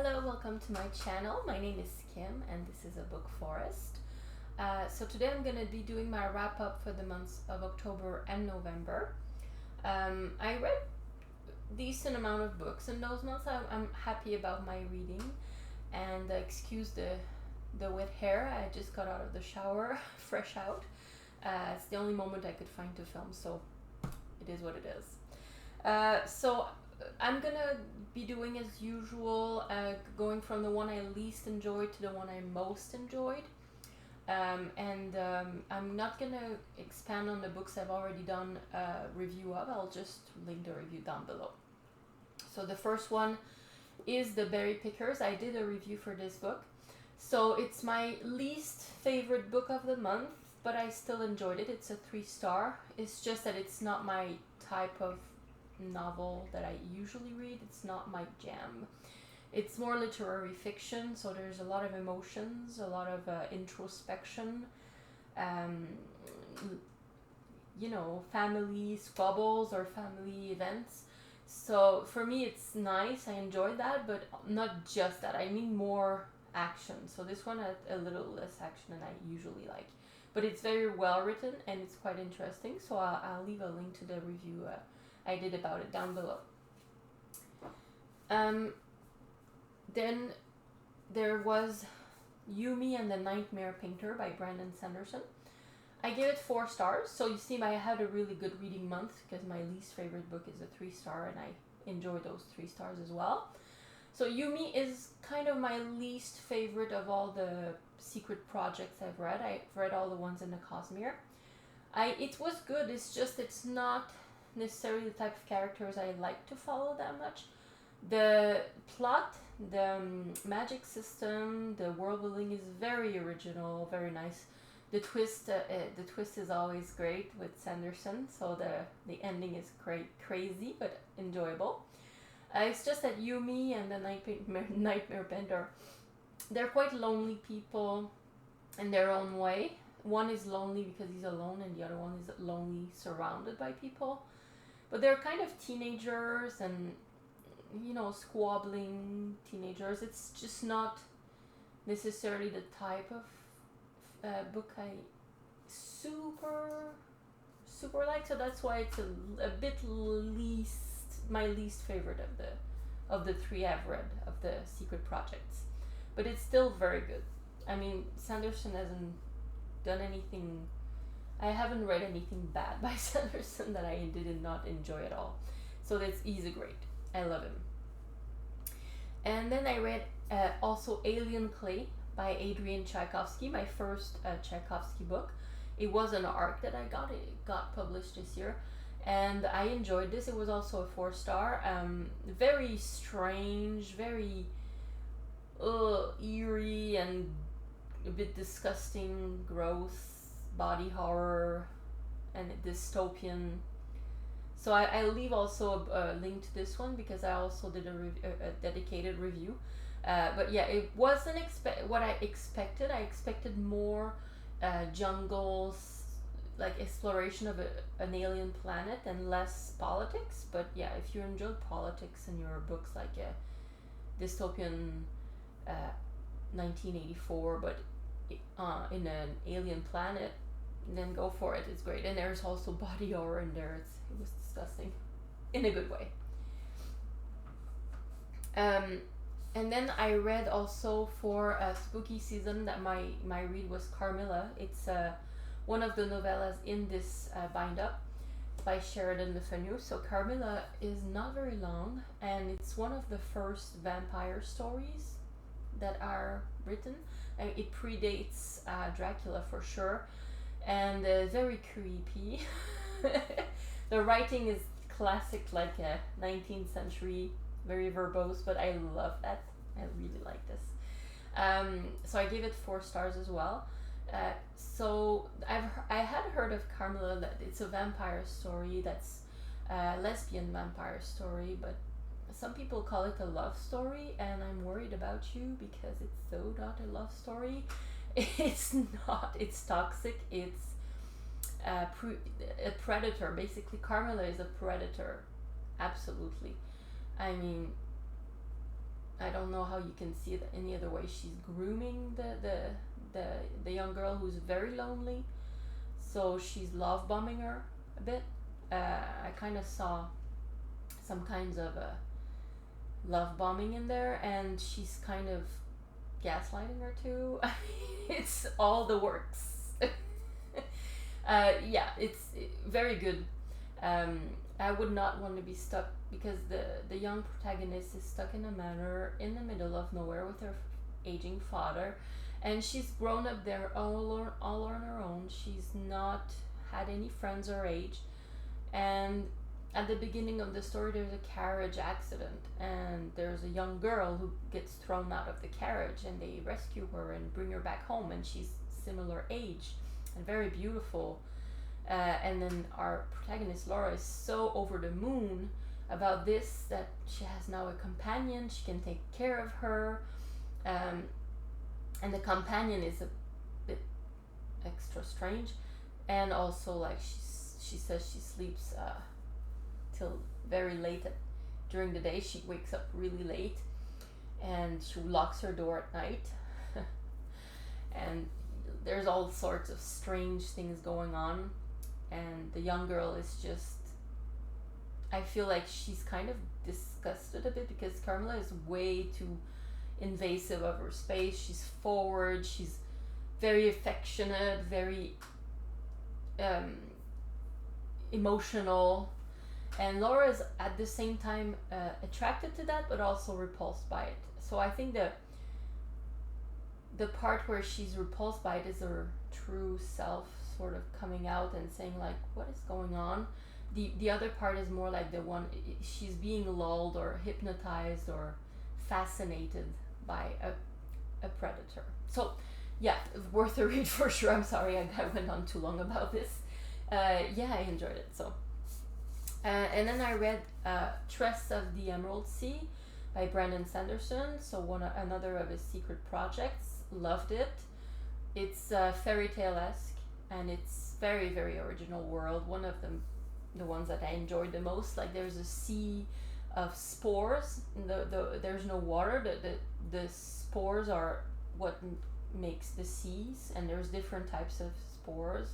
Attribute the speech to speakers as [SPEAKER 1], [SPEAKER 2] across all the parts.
[SPEAKER 1] Hello, welcome to my channel. My name is Kim and this is a book forest. So today I'm going to be doing my wrap up for the months of October and November. I read decent amount of books in those months. I'm happy about my reading, and excuse the wet hair. I just got out of the shower, fresh out. It's the only moment I could find to film, so it is what it is. So I'm gonna be doing as usual, going from the one I least enjoyed to the one I most enjoyed. I'm not gonna expand on the books I've already done a review of. I'll just link the review down below. So the first one is The Berry Pickers. I did a review for this book. So it's my least favorite book of the month, but I still enjoyed it. It's a 3-star. It's just that it's not my type of novel that I usually read. It's not my jam. It's more literary fiction, so there's a lot of emotions, a lot of introspection, um, family squabbles or family events. So for me, it's nice. I enjoyed that, but not just that. I mean more action. So this one had a little less action than I usually like. But it's very well written and it's quite interesting. So I'll leave a link to the review I did about it down below. Then there was Yumi and the Nightmare Painter by Brandon Sanderson. I gave it 4 stars. So you see, I had a really good reading month because my least favorite book is a 3-star, and I enjoyed those 3 stars as well. So Yumi is kind of my least favorite of all the secret projects I've read. I've read all the ones in the Cosmere. It was good. It's not necessarily the type of characters I like to follow that much. The plot, the magic system, the world building is very original, very nice. The twist is always great with Sanderson, so the ending is crazy but enjoyable. It's just that Yumi and the Nightmare Painter, they're quite lonely people in their own way. One is lonely because he's alone, and the other one is lonely surrounded by people. But they're kind of teenagers and, squabbling teenagers. It's just not necessarily the type of book I super like. So that's why it's a bit my least favorite of the 3 I've read of the secret projects. But it's still very good. I mean, Sanderson hasn't done anything. I haven't read anything bad by Sanderson that I did not enjoy at all. So he's great. I love him. And then I read also Alien Clay by Adrian Tchaikovsky, my first Tchaikovsky book. It was an arc that I got. It got published this year. And I enjoyed this. It was also a 4-star. Very strange, very eerie and a bit disgusting, gross, body horror, and dystopian. So I'll leave also a link to this one because I also did a dedicated review. But yeah, it wasn't what I expected. I expected more jungles, like exploration of an alien planet, and less politics. But yeah, if you enjoy politics in your books, like a dystopian 1984, but in an alien planet, then go for it. It's great. And there's also body horror in there. It was disgusting in a good way. And then I read also for a spooky season that my read was Carmilla. It's one of the novellas in this bind up by Sheridan Le Fanu. So Carmilla is not very long, and it's one of the first vampire stories that are written. It predates Dracula for sure, and very creepy. The writing is classic, like a 19th century, very verbose, but I love that. I really like this. So I gave it 4 stars as well. So I had heard of Carmilla, that it's a vampire story that's a lesbian vampire story, but some people call it a love story, and I'm worried about you because it's so not a love story. It's not. It's toxic. It's a predator. Basically, Carmilla is a predator. Absolutely. I mean, I don't know how you can see it any other way. She's grooming the young girl who's very lonely, so she's love bombing her a bit. I kind of saw some kinds of love bombing in there, and she's kind of gaslighting her too. It's all the works. Yeah, it's very good. Um, I would not want to be stuck because the young protagonist is stuck in a manor in the middle of nowhere with her aging father, and she's grown up there all on her own. She's not had any friends her age, and at the beginning of the story, there's a carriage accident, and there's a young girl who gets thrown out of the carriage, and they rescue her and bring her back home, and she's similar age and very beautiful. And then our protagonist Laura is so over the moon about this that she has now a companion. She can take care of her, and the companion is a bit extra strange, and also like she says she sleeps till very late during the day. She wakes up really late, and she locks her door at night. And there's all sorts of strange things going on, and the young girl is just, I feel like she's kind of disgusted a bit because Carmilla is way too invasive of her space. She's forward, she's very affectionate, very emotional, and Laura is at the same time attracted to that but also repulsed by it. So I think the part where she's repulsed by it is her true self sort of coming out and saying like, what is going on? The other part is more like the one she's being lulled or hypnotized or fascinated by a predator. So yeah, worth a read for sure. I'm sorry I went on too long about this. Yeah, I enjoyed it. So and then I read Tress of the Emerald Sea by Brandon Sanderson, so another of his secret projects. Loved it. It's fairy tale-esque, and it's very, very original world. One of the ones that I enjoyed the most. Like there's a sea of spores. There's no water. The spores are what makes the seas, and there's different types of spores.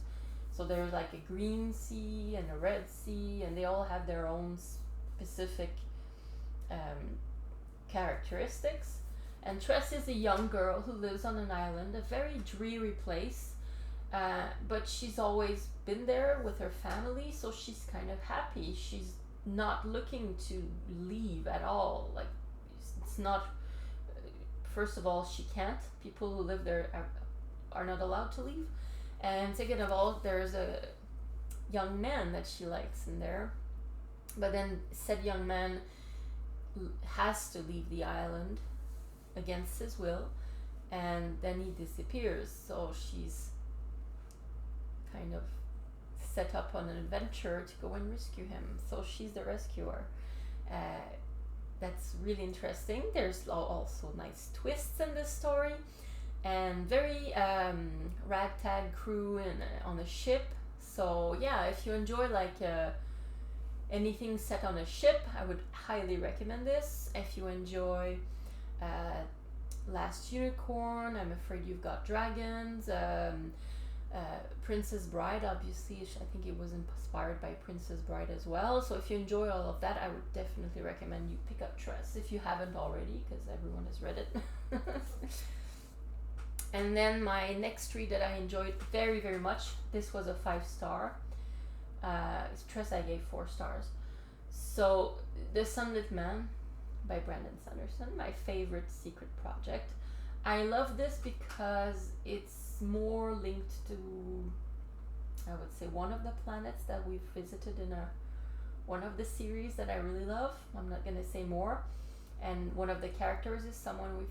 [SPEAKER 1] So there's like a green sea and a red sea, and they all have their own specific characteristics. And Tress is a young girl who lives on an island, a very dreary place, but she's always been there with her family, so she's kind of happy. She's not looking to leave at all. Like, it's not. First of all, she can't. People who live there are not allowed to leave. And second of all, there's a young man that she likes in there. But then said young man has to leave the island against his will, and then he disappears. So she's kind of set up on an adventure to go and rescue him. So she's the rescuer. That's really interesting. There's also nice twists in this story, and very ragtag crew on a ship. So yeah, if you enjoy like anything set on a ship, I would highly recommend this. If you enjoy Last Unicorn, I'm Afraid You've Got Dragons, Princess Bride, obviously, I think it was inspired by Princess Bride as well. So if you enjoy all of that, I would definitely recommend you pick up Tress if you haven't already, because everyone has read it. And then my next read that I enjoyed very, very much, this was a 5-star. Tress I gave 4 stars. So The Sunlit Man by Brandon Sanderson, my favorite secret project. I love this because it's more linked to, I would say, one of the planets that we've visited in one of the series that I really love. I'm not going to say more. And one of the characters is someone we've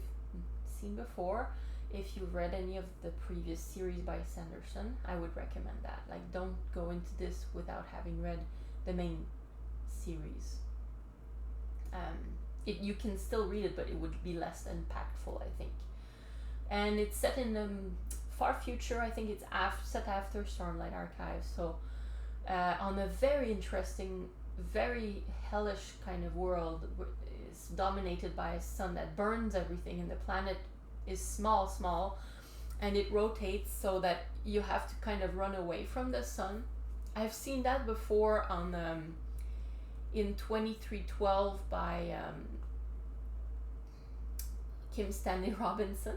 [SPEAKER 1] seen before. If you've read any of the previous series by Sanderson, I would recommend that. Like, don't go into this without having read the main series. You can still read it, but it would be less impactful, I think. And it's set in the far future. I think it's set after Stormlight Archive. So on a very interesting, very hellish kind of world is dominated by a sun that burns everything, and the planet is small, and it rotates so that you have to kind of run away from the sun. I've seen that before on in 2312 by Kim Stanley Robinson.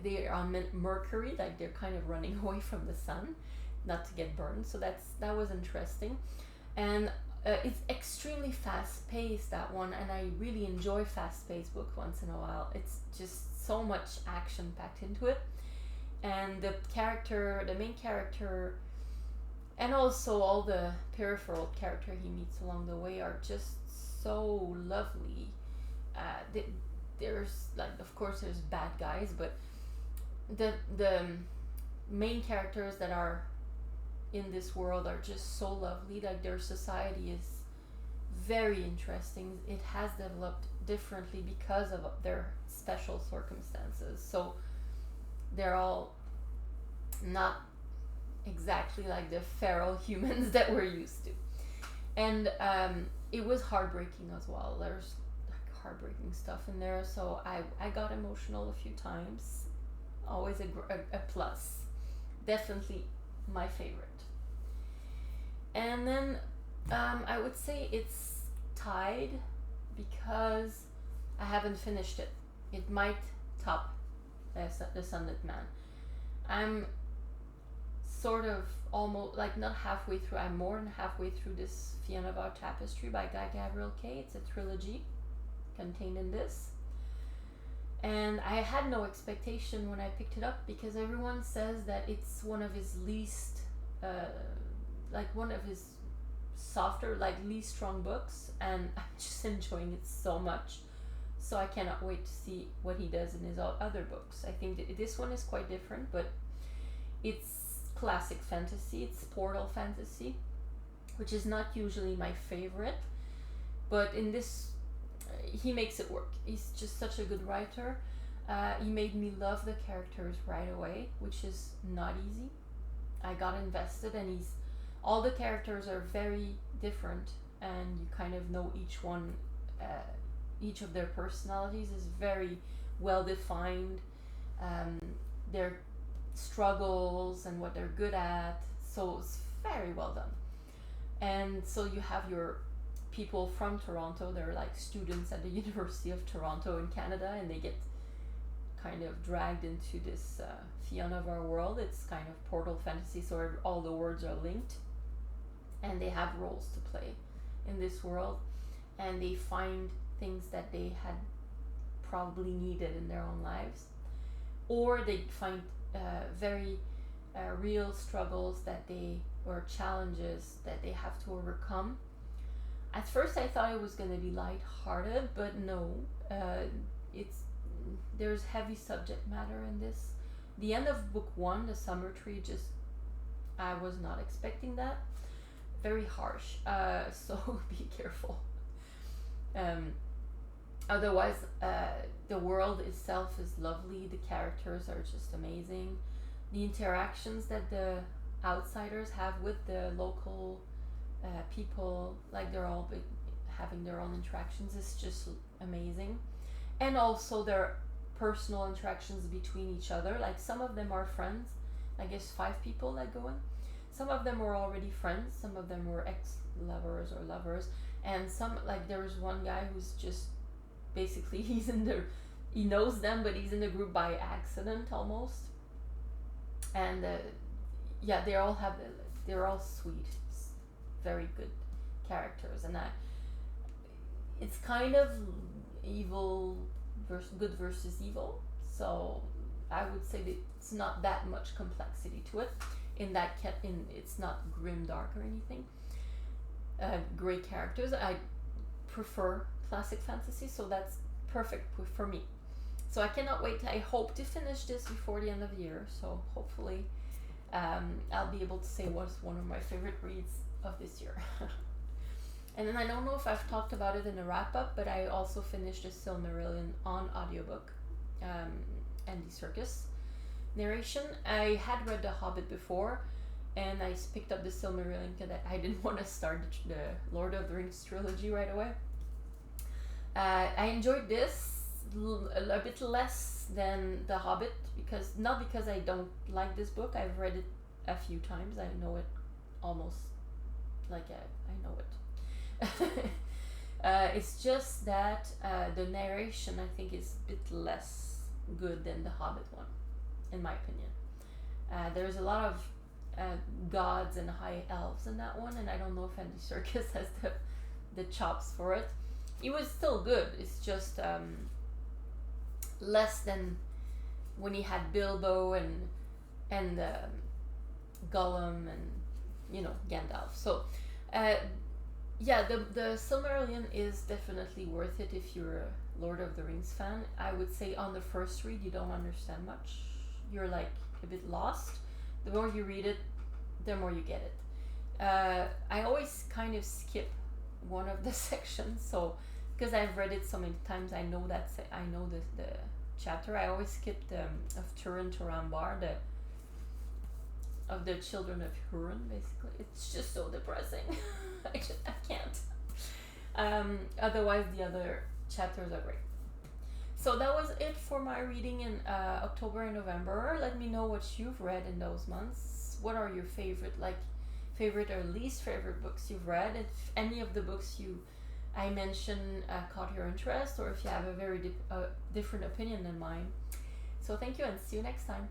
[SPEAKER 1] They are on Mercury, like they're kind of running away from the sun, not to get burned. So that was interesting, and it's extremely fast paced, that one, and I really enjoy fast paced books once in a while. It's just so much action packed into it, and the main character, and also all the peripheral character he meets along the way are just so lovely. There's like, of course, there's bad guys, but the main characters that are in this world are just so lovely. Like, their society is very interesting. It has developed differently because of their special circumstances. So they're all not exactly like the feral humans that we're used to. And it was heartbreaking as well. There's heartbreaking stuff in there, so I got emotional a few times. Always a plus. Definitely my favorite. And then I would say it's tied because I haven't finished it. It might top The Sunlit Man. I'm sort of almost, like, not halfway through. I'm more than halfway through this Fianna Vaugh Tapestry by Guy Gavriel Kay. It's a trilogy contained in this, and I had no expectation when I picked it up, because everyone says that it's one of his least one of his softer, like, least strong books, and I'm just enjoying it so much. So I cannot wait to see what he does in his other books. I think that this one is quite different, but it's classic fantasy. It's portal fantasy, which is not usually my favorite, but in this he makes it work. He's just such a good writer. He made me love the characters right away, which is not easy. I got invested, and all the characters are very different, and you kind of know each one. Each of their personalities is very well defined. Their struggles and what they're good at. So it's very well done. And so you have your people from Toronto. They're like students at the University of Toronto in Canada, and they get kind of dragged into this Fianna Vaugh world. It's kind of portal fantasy, so all the words are linked, and they have roles to play in this world, and they find things that they had probably needed in their own lives, or they find very real struggles or challenges that they have to overcome. At first I thought it was going to be light-hearted, but no, there's heavy subject matter in this. The end of book 1, The Summer Tree, I was not expecting that. Very harsh, so be careful. Otherwise, the world itself is lovely. The characters are just amazing. The interactions that the outsiders have with the local people, like they're all having their own interactions, is just amazing. And also their personal interactions between each other. Like, some of them are friends. I guess 5 people that go in. Some of them were already friends. Some of them were ex-lovers or lovers. And some, like, there was one guy who's just basically he knows them, but he's in the group by accident almost. And they're all sweet, very good characters, and it's kind of good versus evil. So I would say that it's not that much complexity to it. It's not grim dark or anything. Great characters. I prefer classic fantasy, so that's perfect for me. So I cannot wait. I hope to finish this before the end of the year, so hopefully I'll be able to say what's one of my favorite reads of this year. And then I don't know if I've talked about it in a wrap-up, but I also finished the Silmarillion on audiobook, Andy Serkis narration. I had read The Hobbit before, and I picked up the Silmarillion because I didn't want to start the Lord of the Rings trilogy right away. I enjoyed this a bit less than The Hobbit, because not because I don't like this book. I've read it a few times. I know it almost like I know it. It's just that the narration, I think, is a bit less good than the Hobbit one, in my opinion. There's a lot of gods and high elves in that one, and I don't know if Andy Serkis has the chops for it. It was still good. It's just less than when he had Bilbo and Gollum and Gandalf. So yeah, the Silmarillion is definitely worth it if you're a Lord of the Rings fan. I would say on the first read you don't understand much. You're like a bit lost. The more you read it, the more you get it. I always kind of skip one of the sections, so because I've read it so many times, I know the chapter. I always skip the of Turin Turambar, of the children of Huron. Basically, it's just so depressing. I can't. Otherwise, the other chapters are great. So that was it for my reading in October and November. Let me know what you've read in those months. What are your favorite or least favorite books you've read? If any of the books I mentioned caught your interest, or if you have a very different opinion than mine. So thank you, and see you next time.